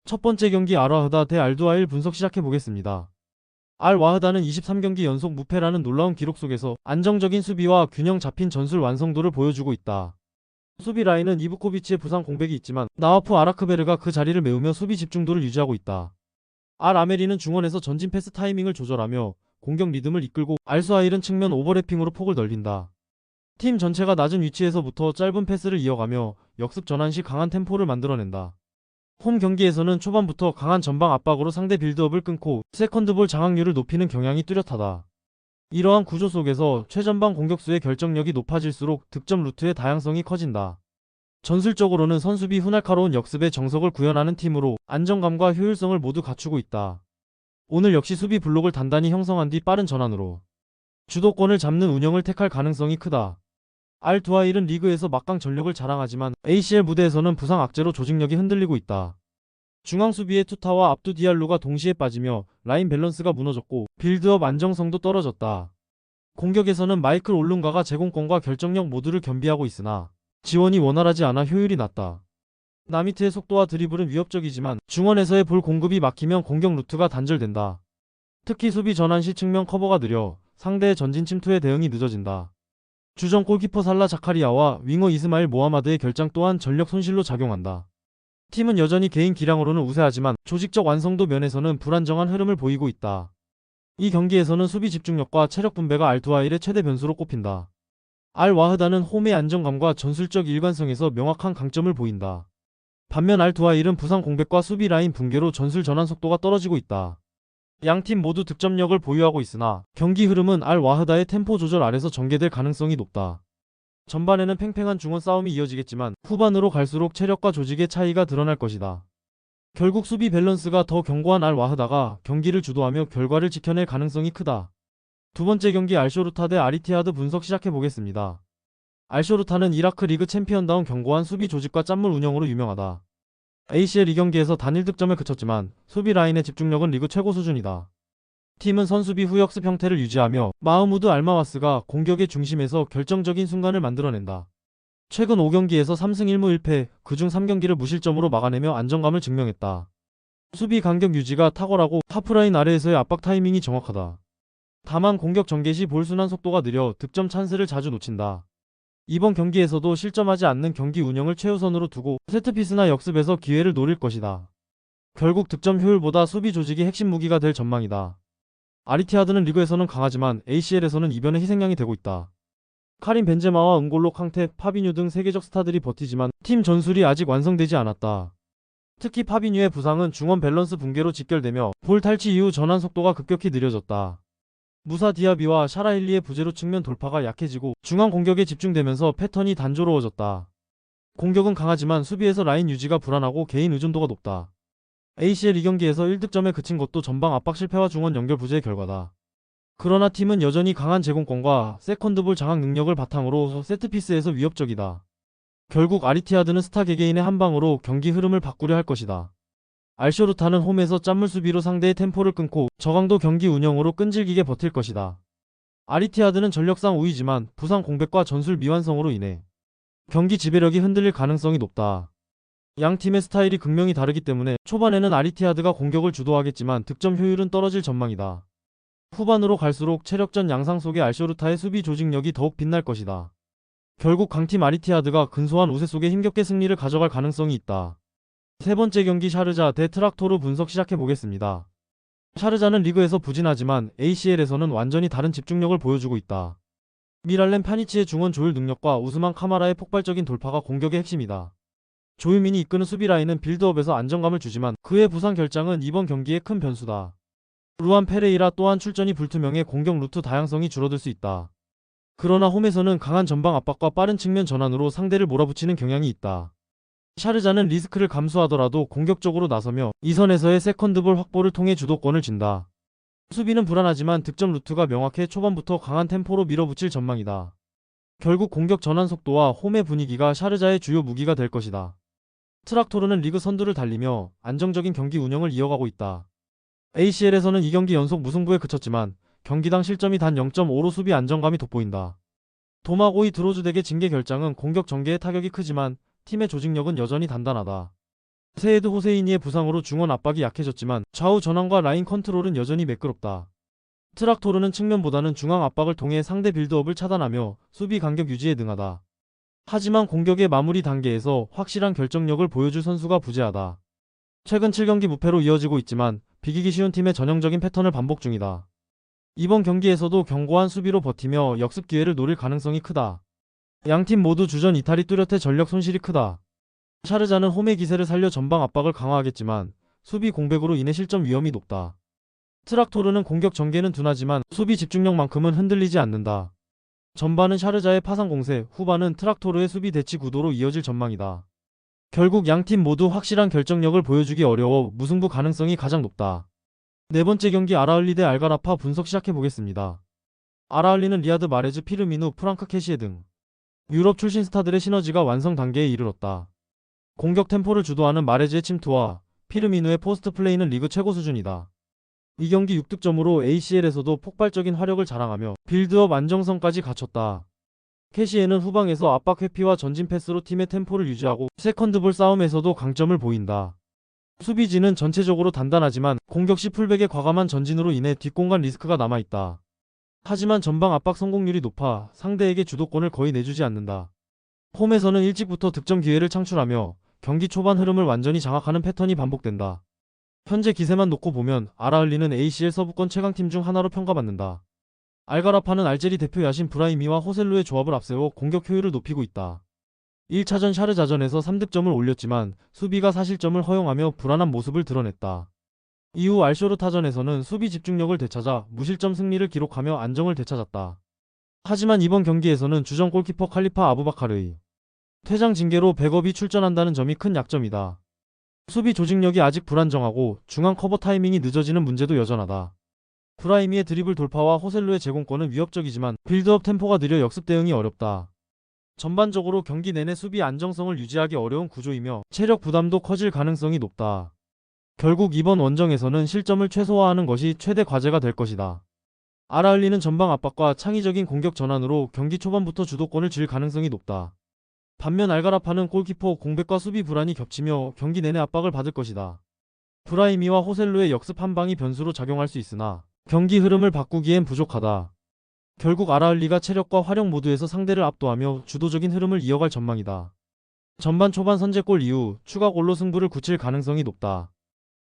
첫 번째 경기 알와흐다 대 알두하일 분석 시작해보겠습니다. 알와흐다는 23경기 연속 무패라는 놀라운 기록 속에서 안정적인 수비와 균형 잡힌 전술 완성도를 보여주고 있다. 수비 라인은 이브코비치의 부상 공백이 있지만 나와프 아라크베르가 그 자리를 메우며 수비 집중도를 유지하고 있다. 알 아메리는 중원에서 전진 패스 타이밍을 조절하며 공격 리듬을 이끌고 알수하일은 측면 오버래핑으로 폭을 넓힌다. 팀 전체가 낮은 위치에서부터 짧은 패스를 이어가며 역습 전환 시 강한 템포를 만들어낸다. 홈 경기에서는 초반부터 강한 전방 압박으로 상대 빌드업을 끊고 세컨드볼 장악률을 높이는 경향이 뚜렷하다. 이러한 구조 속에서 최전방 공격수의 결정력이 높아질수록 득점 루트의 다양성이 커진다. 전술적으로는 선수비 후날카로운 역습의 정석을 구현하는 팀으로 안정감과 효율성을 모두 갖추고 있다. 오늘 역시 수비 블록을 단단히 형성한 뒤 빠른 전환으로 주도권을 잡는 운영을 택할 가능성이 크다. 알 두하일은 리그에서 막강 전력을 자랑하지만 ACL 무대에서는 부상 악재로 조직력이 흔들리고 있다. 중앙 수비의 투타와 압두 디알로가 동시에 빠지며 라인 밸런스가 무너졌고 빌드업 안정성도 떨어졌다. 공격에서는 마이클 올룬가가 제공권과 결정력 모두를 겸비하고 있으나 지원이 원활하지 않아 효율이 낮다. 나미트의 속도와 드리블은 위협적이지만 중원에서의 볼 공급이 막히면 공격 루트가 단절된다. 특히 수비 전환 시 측면 커버가 느려 상대의 전진 침투에 대응이 늦어진다. 주전 골키퍼 살라 자카리아와 윙어 이스마일 모하마드의 결장 또한 전력 손실로 작용한다. 팀은 여전히 개인 기량으로는 우세하지만 조직적 완성도 면에서는 불안정한 흐름을 보이고 있다. 이 경기에서는 수비 집중력과 체력 분배가 알두하일의 최대 변수로 꼽힌다. 알와흐다는 홈의 안정감과 전술적 일관성에서 명확한 강점을 보인다. 반면 알두하일은 부상 공백과 수비 라인 붕괴로 전술 전환 속도가 떨어지고 있다. 양팀 모두 득점력을 보유하고 있으나 경기 흐름은 알와흐다의 템포 조절 아래서 전개될 가능성이 높다. 전반에는 팽팽한 중원 싸움이 이어지겠지만 후반으로 갈수록 체력과 조직의 차이가 드러날 것이다. 결국 수비 밸런스가 더 견고한 알와흐다가 경기를 주도하며 결과를 지켜낼 가능성이 크다. 두 번째 경기 알쇼루타 대 아리티하드 분석 시작해보겠습니다. 알쇼루타는 이라크 리그 챔피언다운 견고한 수비 조직과 짠물 운영으로 유명하다. ACL 2경기에서 단 1득점에 그쳤지만 수비 라인의 집중력은 리그 최고 수준이다. 팀은 선수비 후역습 형태를 유지하며 마흐무드 알마와스가 공격의 중심에서 결정적인 순간을 만들어낸다. 최근 5경기에서 3승 1무 1패, 그중 3경기를 무실점으로 막아내며 안정감을 증명했다. 수비 간격 유지가 탁월하고 하프라인 아래에서의 압박 타이밍이 정확하다. 다만 공격 전개 시 볼 순환 속도가 느려 득점 찬스를 자주 놓친다. 이번 경기에서도 실점하지 않는 경기 운영을 최우선으로 두고 세트피스나 역습에서 기회를 노릴 것이다. 결국 득점 효율보다 수비 조직이 핵심 무기가 될 전망이다. 아리티하드는 리그에서는 강하지만 ACL에서는 이변의 희생양이 되고 있다. 카림 벤제마와 은골로 캉테, 파비뉴 등 세계적 스타들이 버티지만 팀 전술이 아직 완성되지 않았다. 특히 파비뉴의 부상은 중원 밸런스 붕괴로 직결되며 볼 탈취 이후 전환 속도가 급격히 느려졌다. 무사 디아비와 샤라힐리의 부재로 측면 돌파가 약해지고 중앙 공격에 집중되면서 패턴이 단조로워졌다. 공격은 강하지만 수비에서 라인 유지가 불안하고 개인 의존도가 높다. ACL 2경기에서 1득점에 그친 것도 전방 압박 실패와 중원 연결 부재의 결과다. 그러나 팀은 여전히 강한 제공권과 세컨드볼 장악 능력을 바탕으로 세트피스에서 위협적이다. 결국 아리티하드는 스타 개개인의 한 방으로 경기 흐름을 바꾸려 할 것이다. 알쇼루타는 홈에서 짠물 수비로 상대의 템포를 끊고 저강도 경기 운영으로 끈질기게 버틸 것이다. 아리티하드는 전력상 우위지만 부상 공백과 전술 미완성으로 인해 경기 지배력이 흔들릴 가능성이 높다. 양 팀의 스타일이 극명히 다르기 때문에 초반에는 아리티하드가 공격을 주도하겠지만 득점 효율은 떨어질 전망이다. 후반으로 갈수록 체력전 양상 속에 알쇼루타의 수비 조직력이 더욱 빛날 것이다. 결국 강팀 아리티하드가 근소한 우세 속에 힘겹게 승리를 가져갈 가능성이 있다. 세 번째 경기 샤르자 대 트락토르 분석 시작해보겠습니다. 샤르자는 리그에서 부진하지만 ACL에서는 완전히 다른 집중력을 보여주고 있다. 미랄렘 파니치의 중원 조율 능력과 우스만 카마라의 폭발적인 돌파가 공격의 핵심이다. 조유민이 이끄는 수비 라인은 빌드업에서 안정감을 주지만 그의 부상 결장은 이번 경기의 큰 변수다. 루안 페레이라 또한 출전이 불투명해 공격 루트 다양성이 줄어들 수 있다. 그러나 홈에서는 강한 전방 압박과 빠른 측면 전환으로 상대를 몰아붙이는 경향이 있다. 샤르자는 리스크를 감수하더라도 공격적으로 나서며 이선에서의 세컨드볼 확보를 통해 주도권을 쥔다. 수비는 불안하지만 득점 루트가 명확해 초반부터 강한 템포로 밀어붙일 전망이다. 결국 공격 전환 속도와 홈의 분위기가 샤르자의 주요 무기가 될 것이다. 트락토르는 리그 선두를 달리며 안정적인 경기 운영을 이어가고 있다. ACL에서는 2경기 연속 무승부에 그쳤지만 경기당 실점이 단 0.5로 수비 안정감이 돋보인다. 도마고이 드로즈덱의 징계 결장은 공격 전개에 타격이 크지만 팀의 조직력은 여전히 단단하다. 세헤드 호세이니의 부상으로 중원 압박이 약해졌지만 좌우 전환과 라인 컨트롤은 여전히 매끄럽다. 트락토르는 측면보다는 중앙 압박을 통해 상대 빌드업을 차단하며 수비 간격 유지에 능하다. 하지만 공격의 마무리 단계에서 확실한 결정력을 보여줄 선수가 부재하다. 최근 7경기 무패로 이어지고 있지만 비기기 쉬운 팀의 전형적인 패턴을 반복 중이다. 이번 경기에서도 견고한 수비로 버티며 역습 기회를 노릴 가능성이 크다. 양팀 모두 주전 이탈이 뚜렷해 전력 손실이 크다. 샤르자는 홈의 기세를 살려 전방 압박을 강화하겠지만 수비 공백으로 인해 실점 위험이 높다. 트락토르는 공격 전개는 둔하지만 수비 집중력만큼은 흔들리지 않는다. 전반은 샤르자의 파상 공세, 후반은 트락토르의 수비 대치 구도로 이어질 전망이다. 결국 양팀 모두 확실한 결정력을 보여주기 어려워 무승부 가능성이 가장 높다. 네 번째 경기 아라흘리 대 알가라파 분석 시작해보겠습니다. 아라흘리는 리아드 마레즈, 피르미누, 프랑크 캐시에 등 유럽 출신 스타들의 시너지가 완성 단계에 이르렀다. 공격 템포를 주도하는 마레즈의 침투와 피르미누의 포스트 플레이는 리그 최고 수준이다. 이 경기 6득점으로 ACL에서도 폭발적인 화력을 자랑하며 빌드업 안정성까지 갖췄다. 캐시에는 후방에서 압박 회피와 전진 패스로 팀의 템포를 유지하고 세컨드볼 싸움에서도 강점을 보인다. 수비진은 전체적으로 단단하지만 공격 시 풀백의 과감한 전진으로 인해 뒷공간 리스크가 남아있다. 하지만 전방 압박 성공률이 높아 상대에게 주도권을 거의 내주지 않는다. 홈에서는 일찍부터 득점 기회를 창출하며 경기 초반 흐름을 완전히 장악하는 패턴이 반복된다. 현재 기세만 놓고 보면 아라흘리는 ACL 서부권 최강팀 중 하나로 평가받는다. 알가라파는 알제리 대표 야신 브라이미와 호셀루의 조합을 앞세워 공격 효율을 높이고 있다. 1차전 샤르자전에서 3득점을 올렸지만 수비가 사실점을 허용하며 불안한 모습을 드러냈다. 이후 알쇼르타전에서는 수비 집중력을 되찾아 무실점 승리를 기록하며 안정을 되찾았다. 하지만 이번 경기에서는 주전 골키퍼 칼리파 아부바카르의 퇴장 징계로 백업이 출전한다는 점이 큰 약점이다. 수비 조직력이 아직 불안정하고 중앙 커버 타이밍이 늦어지는 문제도 여전하다. 브라이미의 드리블 돌파와 호셀루의 제공권은 위협적이지만 빌드업 템포가 느려 역습 대응이 어렵다. 전반적으로 경기 내내 수비 안정성을 유지하기 어려운 구조이며 체력 부담도 커질 가능성이 높다. 결국 이번 원정에서는 실점을 최소화하는 것이 최대 과제가 될 것이다. 아라흘리는 전방 압박과 창의적인 공격 전환으로 경기 초반부터 주도권을 쥘 가능성이 높다. 반면 알가라파는 골키퍼 공백과 수비 불안이 겹치며 경기 내내 압박을 받을 것이다. 브라이미와 호셀루의 역습 한 방이 변수로 작용할 수 있으나 경기 흐름을 바꾸기엔 부족하다. 결국 아라흘리가 체력과 화력 모두에서 상대를 압도하며 주도적인 흐름을 이어갈 전망이다. 전반 초반 선제골 이후 추가골로 승부를 굳힐 가능성이 높다.